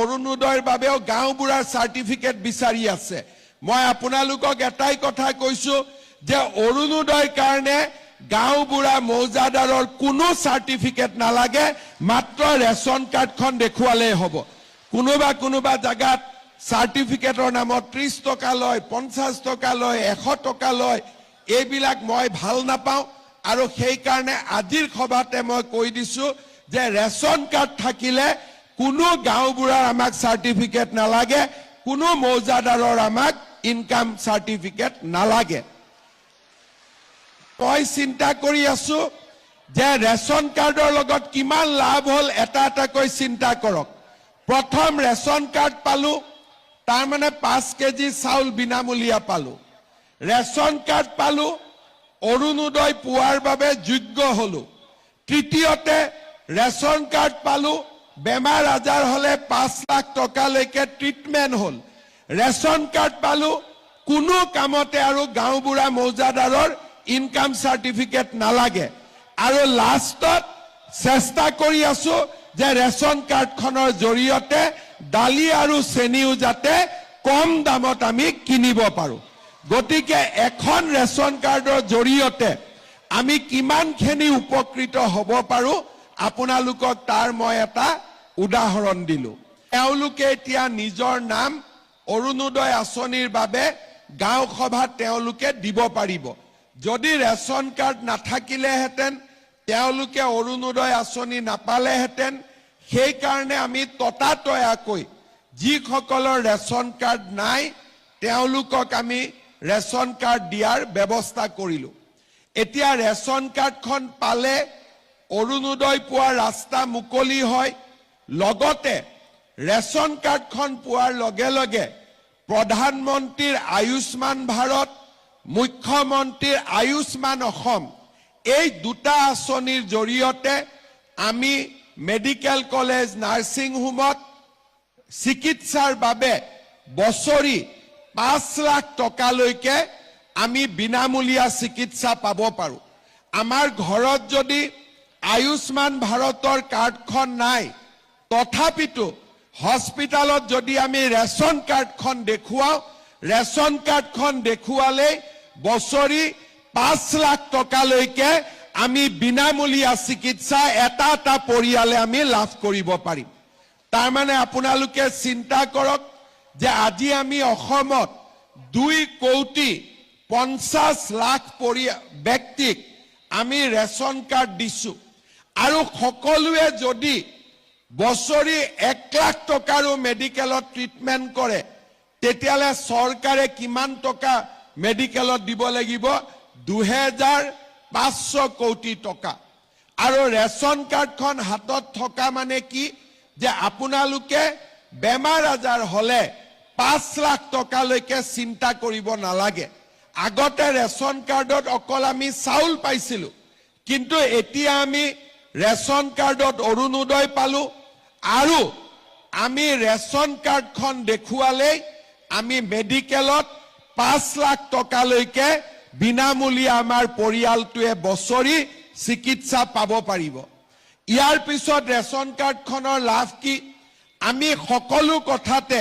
অৰুণোদয়ৰ বাবেও গাঁওবুঢ়াৰ চাৰ্টিফিকেট বিচাৰি আছে। মই আপোনালোকক এটাই কথা কৈছো যে অৰুণোদয়ৰ কাৰণে গাঁওবুঢ়া মৌজাদাৰৰ কোনো চাৰ্টিফিকেট নালাগে, মাত্ৰ ৰেচন কাৰ্ডখন দেখুৱালেই হ'ব। কোনোবা জাগাত চাৰ্টিফিকেটৰ নামত 30 টকা লয়, 50 টকা লয়, 100 টকা লয়। এইবিলাক মই ভাল নাপাওঁ আৰু সেইকাৰণে আজিৰ সভাতে মই কৈ দিছো যে ৰেচন কাৰ্ড থাকিলে কোনো গাঁওবুঢ়াৰ আমাক চাৰ্টিফিকেট নালাগে, কোনো মৌজাদাৰৰ আমাক ইনকাম চাৰ্টিফিকেট নালাগে। মই চিন্তা কৰি আছো যে ৰেচন কাৰ্ডৰ লগত কিমান লাভ হ'ল এটাকৈ চিন্তা কৰক। প্ৰথম ৰেচন কাৰ্ড পালো, তাৰ মানে 5 কেজি চাউল বিনামূলীয়া পালো। ৰেচন কাৰ্ড পালো, অৰুণোদয় পোৱাৰ বাবে যোগ্য হলো। তৃতীয়তে ৰেচন কাৰ্ড পালো, বেমাৰ আজাৰ হলে 5 লাখ টকালৈকে ট্ৰিটমেন্ট হল। ৰেচন কাৰ্ড পালো, কোনো কামতে আৰু গাঁওবুঢ়া মৌজাদাৰৰ ইনকাম চাৰ্টিফিকেট নালাগে। আৰু লাষ্টত চেষ্টা কৰি আছো যে ৰেচন কাৰ্ডখনৰ জৰিয়তে দালি আৰু চেনিও যাতে কম দামত আমি কিনিব পাৰো। গতিকে এখন ৰেচন কাৰ্ডৰ জৰিয়তে আমি কিমানখিনি উপকৃত হ'ব পাৰো আপোনালোকক তাৰ মই এটা উদাহৰণ দিলো। তেওঁলোকে এতিয়া নিজৰ নাম অৰুণোদয় আঁচনিৰ বাবে গাঁও সভাত তেওঁলোকে দিব পাৰিব। যদি ৰেচন কাৰ্ড নাথাকিলেহেঁতেন তেওঁলোকে অৰুণোদয় আঁচনি নাপালেহেঁতেন। সেইকাৰণে আমি ততাতয়াকৈ যিসকলৰ ৰেচন কাৰ্ড নাই তেওঁলোকক আমি ৰেচন কাৰ্ড দিয়াৰ ব্যৱস্থা কৰিলো। এতিয়া ৰেচন কাৰ্ডখন পালে অৰুণোদয় পোৱাৰ ৰাস্তা মুকলি হয়। লগতে ৰেচন কাৰ্ডখন পোৱাৰ লগে লগে প্ৰধানমন্ত্ৰীৰ আয়ুষ্মান ভাৰত, মুখ্যমন্ত্ৰীৰ আয়ুষ্মান অসম, এই দুটা আঁচনিৰ জৰিয়তে আমি মেডিকেল কলেজ, নাৰ্ছিং হোমত চিকিৎসাৰ বাবে বছৰি 5 লাখ টকালৈকে আমি বিনামূলীয়া চিকিৎসা পাব পাৰো। আমাৰ ঘৰত যদি আয়ুষ্মান ভাৰতৰ কাৰ্ডখন নাই, তথাপিতো হস্পিটালত যদি আমি ৰেচন কাৰ্ডখন দেখুৱাও, ৰেচন কাৰ্ডখন দেখুৱালে বছৰি 5 লাখ টকালৈকে আমি বিনামূলীয়া চিকিৎসা এটা পৰিয়ালে আমি লাভ কৰিব পাৰিম। তাৰ মানে আপোনালোকে চিন্তা কৰক যে আজি আমি অসমত 2,50,00,000 ব্যক্তিক আমি ৰেচন কাৰ্ড দিছো। আৰু সকলোৱে যদি বছৰি 1 লাখ টকাৰো মেডিকেলত ট্ৰিটমেন্ট কৰে তেতিয়ালে চৰকাৰে কিমান টকা মেডিকেলত দিব লাগিব? 2,500 কোটি টকা। আৰু ৰেচন কাৰ্ডখন হাতত থকা মানে কি যে আপোনালোকে বেমাৰ আজাৰ হলে 5 লাখ টকালৈকে চিন্তা কৰিব নালাগে। আগতে ৰেচন কাৰ্ডত অকল আমি চাউল পাইছিলো, কিন্তু এতিয়া আমি ৰেচন কাৰ্ডত অৰুণোদয় পালো। আৰু আমি ৰেচন কাৰ্ডখন দেখুৱালেই আমি মেডিকেলত 5 লাখ টকালৈকে বিনামূলীয়া আমাৰ পৰিয়ালটোৱে বছৰি চিকিৎসা পাব পাৰিব। ইয়াৰ পিছত ৰেচন কাৰ্ডখনৰ লাভ কি? আমি সকলো কথাতে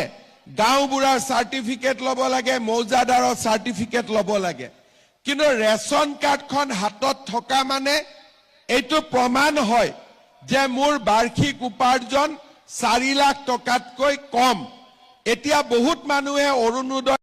গাঁওবুঢ়াৰ চাৰ্টিফিকেট ল'ব লাগে, মৌজাদাৰৰ চাৰ্টিফিকেট ল'ব লাগে। কিন্তু ৰেচন কাৰ্ডখন হাতত থকা মানে এইটো প্ৰমাণ হয় যে মোৰ বাৰ্ষিক উপাৰ্জন 4 লাখ টকাতকৈ কম। এতিয়া বহুত মানুহে অৰুণোদয়